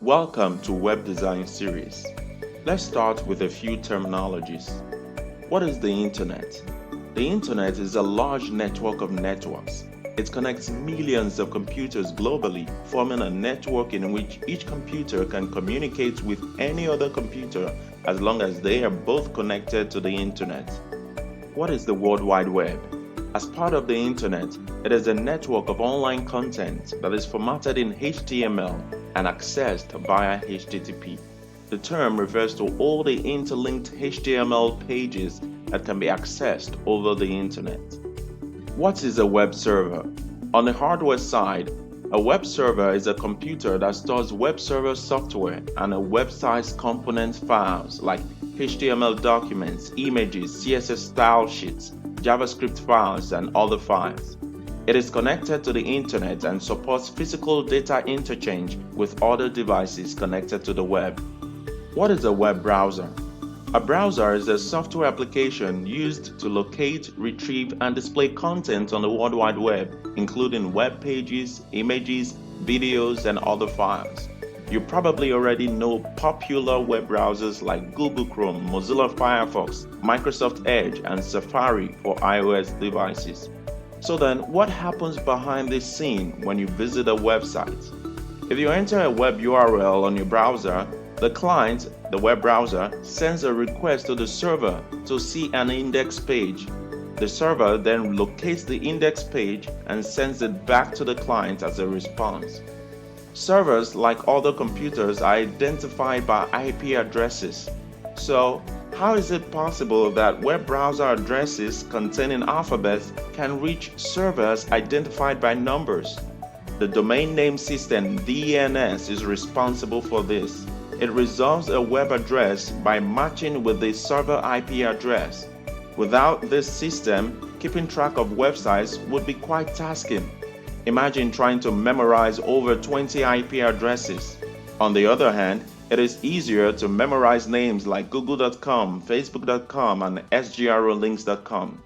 Welcome to Web Design Series. Let's start with a few terminologies. What is the Internet? The Internet is a large network of networks. It connects millions of computers globally, forming a network in which each computer can communicate with any other computer as long as they are both connected to the Internet. What is the World Wide Web? As part of the Internet, it is a network of online content that is formatted in HTML and accessed via HTTP. The term refers to all the interlinked HTML pages that can be accessed over the Internet. What is a web server? On the hardware side, a web server is a computer that stores web server software and a website's component files like HTML documents, images, CSS style sheets, JavaScript files, and other files. It is connected to the Internet and supports physical data interchange with other devices connected to the web. What is a web browser? A browser is a software application used to locate, retrieve, and display content on the World Wide Web, including web pages, images, videos, and other files. You probably already know popular web browsers like Google Chrome, Mozilla Firefox, Microsoft Edge, and Safari for iOS devices. So then, what happens behind this scene when you visit a website? If you enter a web URL on your browser, the client, the web browser, sends a request to the server to see an index page. The server then locates the index page and sends it back to the client as a response. Servers, like other computers, are identified by IP addresses. So, how is it possible that web browser addresses containing alphabets can reach servers identified by numbers? The domain name system DNS is responsible for this. It resolves a web address by matching with the server IP address. Without this system, keeping track of websites would be quite tasking. Imagine trying to memorize over 20 IP addresses. On the other hand, it is easier to memorize names like google.com, facebook.com, and sgrolinks.com.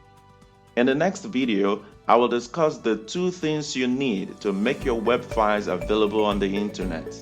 In the next video, I will discuss the two things you need to make your web files available on the Internet.